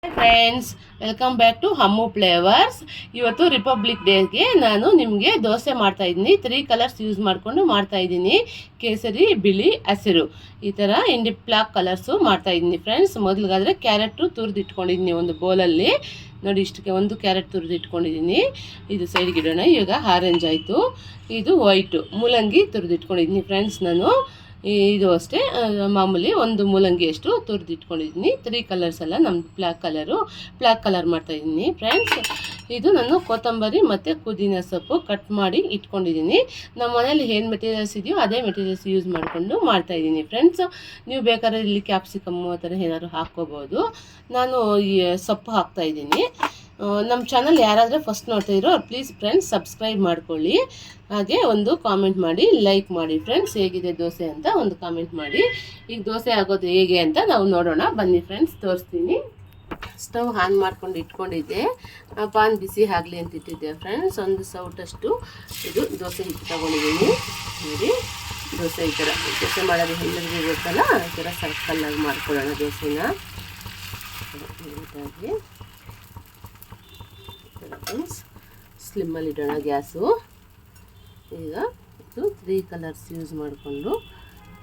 Friends, welcome back to Hammu flavours. ಇವತ್ತು republic ಡೇಗೆ ನಾನು ನಿಮಗೆ ದೋಸೆ ಮಾಡ್ತಾ ಇದ್ದೀನಿ. 3 ಕಲರ್ಸ್ ಯೂಸ್ ಮಾಡಿಕೊಂಡು ಮಾಡ್ತಾ ಇದ್ದೀನಿ. ಕೇಸರಿ, ಬಿಳಿ, ಹಸಿರು ಈ ಥರ ಇಂಡಿ ಬ್ಲಾಕ್ ಕಲರ್ಸು ಮಾಡ್ತಾ ಇದ್ದೀನಿ ಫ್ರೆಂಡ್ಸ್. ಮೊದಲಿಗಾದರೆ ಕ್ಯಾರೆಟು ತುರಿದು ಇಟ್ಕೊಂಡಿದ್ದೀನಿ ಒಂದು ಬೌಲಲ್ಲಿ. ನೋಡಿ, ಇಷ್ಟಕ್ಕೆ ಒಂದು ಕ್ಯಾರೆಟ್ ತುರಿದು ಇಟ್ಕೊಂಡಿದ್ದೀನಿ. ಇದು ಸೈಡ್ಗೆ ಇಡೋಣ. ಇವಾಗ ಆರೆಂಜ್ ಆಯಿತು. ಇದು ವೈಟು ಮೂಲಂಗಿ ತುರಿದು ಇಟ್ಕೊಂಡಿದ್ದೀನಿ ಫ್ರೆಂಡ್ಸ್. ನಾನು ಇದು ಅಷ್ಟೇ ಮಾಮೂಲಿ ಒಂದು ಮೂಲಂಗಿ ಅಷ್ಟು ತುರಿದು ಇಟ್ಕೊಂಡಿದ್ದೀನಿ. 3 ಕಲರ್ಸ್ ಅಲ್ಲ, ನಮ್ಮದು ಬ್ಲ್ಯಾಕ್ ಕಲರ್ ಮಾಡ್ತಾಯಿದ್ದೀನಿ ಫ್ರೆಂಡ್ಸ್. ಇದು ನಾನು ಕೊತ್ತಂಬರಿ ಮತ್ತು ಪುದೀನ ಸೊಪ್ಪು ಕಟ್ ಮಾಡಿ ಇಟ್ಕೊಂಡಿದ್ದೀನಿ. ನಮ್ಮ ಮನೇಲಿ ಏನು ಮೆಟೀರಿಯಲ್ಸ್ ಇದೆಯೋ ಅದೇ ಮೆಟೀರಿಯಲ್ಸ್ ಯೂಸ್ ಮಾಡಿಕೊಂಡು ಮಾಡ್ತಾಯಿದ್ದೀನಿ ಫ್ರೆಂಡ್ಸ್. ನೀವು ಬೇಕಾದ್ರೆ ಇಲ್ಲಿ ಕ್ಯಾಪ್ಸಿಕಮ್ಮು ಆ ಥರ ಏನಾದ್ರು ಹಾಕ್ಕೋಬೋದು. ನಾನು ಈ ಸೊಪ್ಪು ಹಾಕ್ತಾಯಿದ್ದೀನಿ. ನಮ್ಮ ಚಾನಲ್ ಯಾರಾದರೆ ಫಸ್ಟ್ ನೋಡ್ತಾ ಇರೋ ಪ್ಲೀಸ್ ಫ್ರೆಂಡ್ಸ್ ಸಬ್ಸ್ಕ್ರೈಬ್ ಮಾಡ್ಕೊಳ್ಳಿ. ಹಾಗೆ ಒಂದು ಕಾಮೆಂಟ್ ಮಾಡಿ, ಲೈಕ್ ಮಾಡಿ ಫ್ರೆಂಡ್ಸ್. ಹೇಗಿದೆ ದೋಸೆ ಅಂತ ಒಂದು ಕಾಮೆಂಟ್ ಮಾಡಿ. ಈಗ ದೋಸೆ ಆಗೋದು ಹೇಗೆ ಅಂತ ನಾವು ನೋಡೋಣ ಬನ್ನಿ ಫ್ರೆಂಡ್ಸ್, ತೋರಿಸ್ತೀನಿ. ಸ್ಟವ್ ಆನ್ ಮಾಡ್ಕೊಂಡು ಇಟ್ಕೊಂಡಿದ್ದೆ. ಪಾನ್ ಬಿಸಿ ಆಗಲಿ ಅಂತ ಇಟ್ಟಿದ್ದೆ ಫ್ರೆಂಡ್ಸ್. ಒಂದು ಸೌಟಷ್ಟು ಇದು ದೋಸೆ ಹಿಟ್ಟು ತಗೊಂಡಿದ್ದೀನಿ. ನೋಡಿ, ದೋಸೆ ಈ ಥರ ದೋಸೆ ಮಾಡೋದು ಎಲ್ಲರಿಗೂ ಗೊತ್ತಲ್ಲ, ಈ ಥರ ಸರ್ಕಲ್ಲಾಗಿ ಮಾಡ್ಕೊಳ್ಳೋಣ ದೋಸೆನ ನೀಟಾಗಿ. ಫ್ರೆಂಡ್ಸ್, ಸ್ಲಿಮ್ಮಲ್ಲಿ ಇಡೋಣ ಗ್ಯಾಸು. ಈಗ ಇದು 3 ಕಲರ್ಸ್ ಯೂಸ್ ಮಾಡಿಕೊಂಡು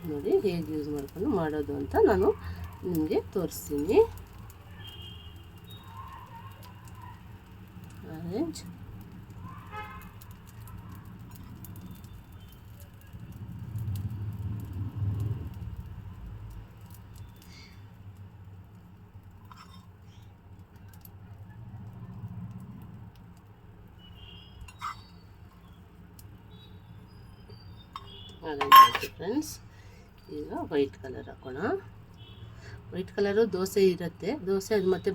ನೋಡಿ ಹೇಗೆ ಯೂಸ್ ಮಾಡಿಕೊಂಡು ಮಾಡೋದು ಅಂತ ನಾನು ನಿಮಗೆ ತೋರಿಸ್ತೀನಿ. Orange, friends. ಈಗ ವೈಟ್ ಕಲರ್ ಹಾಕೋಣ. ವೈಟ್ ಕಲರು ದೋಸೆ ಇರುತ್ತೆ, ದೋಸೆ ಅದು ಮತ್ತೆ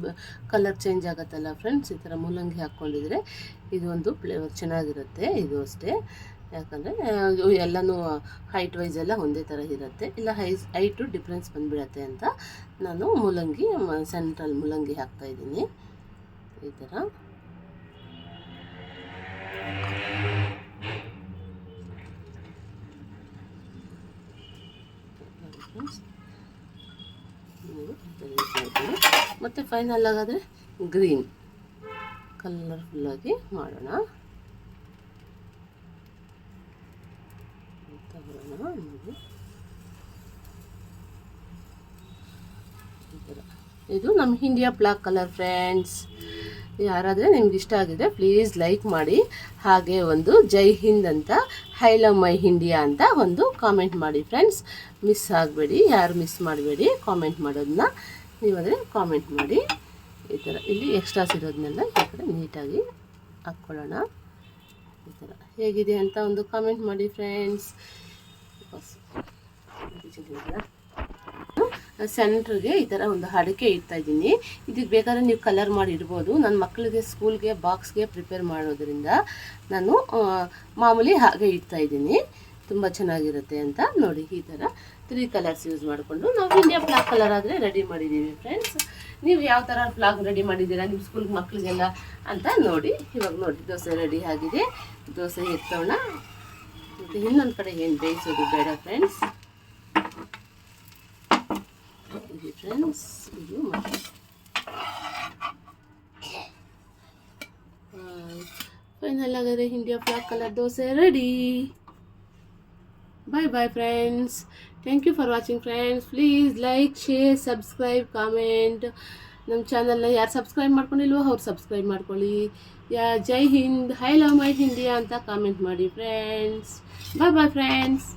ಕಲರ್ ಚೇಂಜ್ ಆಗುತ್ತಲ್ಲ ಫ್ರೆಂಡ್ಸ್. ಈ ಥರ ಮೂಲಂಗಿ ಹಾಕ್ಕೊಂಡಿದ್ರೆ ಇದು ಒಂದು ಫ್ಲೇವರ್ ಚೆನ್ನಾಗಿರುತ್ತೆ. ಇದು ಅಷ್ಟೇ, ಯಾಕಂದರೆ ಎಲ್ಲನೂ ಹೈಟ್ ವೈಸ್ ಎಲ್ಲ ಒಂದೇ ಥರ ಇರುತ್ತೆ. ಇಲ್ಲ ಹೈಟು ಡಿಫ್ರೆನ್ಸ್ ಬಂದುಬಿಡತ್ತೆ ಅಂತ ನಾನು ಮೂಲಂಗಿ ಸೆಂಟ್ರಲ್ ಮೂಲಂಗಿ ಹಾಕ್ತಾಯಿದ್ದೀನಿ ಈ ಥರ. ಮತ್ತು ಫೈನಲ್ ಆಗಾದರೆ ಗ್ರೀನ್ ಕಲರ್ಫುಲ್ಲಾಗಿ ಮಾಡೋಣ. ನೋಡಿ, ಈ ಥರ ಇದು ನಮ್ಮ ಇಂಡಿಯಾ ಬ್ಲ್ಯಾಕ್ ಕಲರ್ ಫ್ರೆಂಡ್ಸ್. ಯಾರಾದರೆ ನಿಮ್ಗೆ ಇಷ್ಟ ಆಗಿದೆ ಪ್ಲೀಸ್ ಲೈಕ್ ಮಾಡಿ. ಹಾಗೆ ಒಂದು ಜೈ ಹಿಂದ್ ಅಂತ, ಐ ಲವ್ ಮೈ ಇಂಡಿಯಾ ಅಂತ ಒಂದು ಕಾಮೆಂಟ್ ಮಾಡಿ ಫ್ರೆಂಡ್ಸ್. ಮಿಸ್ ಆಗಬೇಡಿ, ಯಾರು ಮಿಸ್ ಮಾಡಬೇಡಿ ಕಾಮೆಂಟ್ ಮಾಡೋದನ್ನ. ನೀವಾದರೆ ಕಾಮೆಂಟ್ ಮಾಡಿ. ಈ ಥರ ಇಲ್ಲಿ ಎಕ್ಸ್ಟ್ರಾಸ್ ಇರೋದನ್ನೆಲ್ಲ ಈ ಕಡೆ ನೀಟಾಗಿ ಹಾಕ್ಕೊಳ್ಳೋಣ. ಈ ಥರ ಹೇಗಿದೆ ಅಂತ ಒಂದು ಕಾಮೆಂಟ್ ಮಾಡಿ ಫ್ರೆಂಡ್ಸ್. ಸೆಂಟ್ರಿಗೆ ಈ ಥರ ಒಂದು ಅಡಿಕೆ ಇಡ್ತಾಯಿದ್ದೀನಿ. ಇದಕ್ಕೆ ಬೇಕಾದ್ರೆ ನೀವು ಕಲರ್ ಮಾಡಿ ಇಡ್ಬೋದು. ನನ್ನ ಮಕ್ಕಳಿಗೆ ಸ್ಕೂಲ್ಗೆ ಬಾಕ್ಸ್ಗೆ ಪ್ರಿಪೇರ್ ಮಾಡೋದ್ರಿಂದ ನಾನು ಮಾಮೂಲಿ ಹಾಗೆ ಇಡ್ತಾಯಿದ್ದೀನಿ. ತುಂಬ ಚೆನ್ನಾಗಿರುತ್ತೆ ಅಂತ ನೋಡಿ. ಈ ಥರ 3 ಕಲರ್ಸ್ ಯೂಸ್ ಮಾಡಿಕೊಂಡು ನಾವು ಇಂಡಿಯಾ ಫ್ಲಾಗ್ ಕಲರ್ ಆದರೆ ರೆಡಿ ಮಾಡಿದ್ದೀವಿ ಫ್ರೆಂಡ್ಸ್. ನೀವು ಯಾವ ಥರ ಫ್ಲಾಗ್ ರೆಡಿ ಮಾಡಿದ್ದೀರಾ ನಿಮ್ಮ ಸ್ಕೂಲ್ಗೆ ಮಕ್ಕಳಿಗೆಲ್ಲ ಅಂತ ನೋಡಿ. ಇವಾಗ ನೋಡಿ ದೋಸೆ ರೆಡಿ ಆಗಿದೆ. ದೋಸೆ ಎತ್ತೋಣ. ಮತ್ತು ಇನ್ನೊಂದು ಕಡೆ ಏನು ಬೇಯಿಸೋದು ಬೇಡ ಫ್ರೆಂಡ್ಸ್. ಇದು ಫ್ರೆಂಡ್ಸ್, ಇದು ಫೈನಲ್ ಆಗಿದೆ India flag colour dosa ready. Bye friends. Thank you for watching friends. Please like, share, subscribe, comment. ನಮ್ಮ ಚಾನಲ್ನ ಯಾರು ಸಬ್ಸ್ಕ್ರೈಬ್ ಮಾಡ್ಕೊಂಡಿಲ್ವೋ ಅವ್ರು ಸಬ್ಸ್ಕ್ರೈಬ್ ಮಾಡ್ಕೊಳ್ಳಿ. ಜೈ Hind, I love my India ಅಂತ ಕಾಮೆಂಟ್ ಮಾಡಿ ಫ್ರೆಂಡ್ಸ್. Bye friends.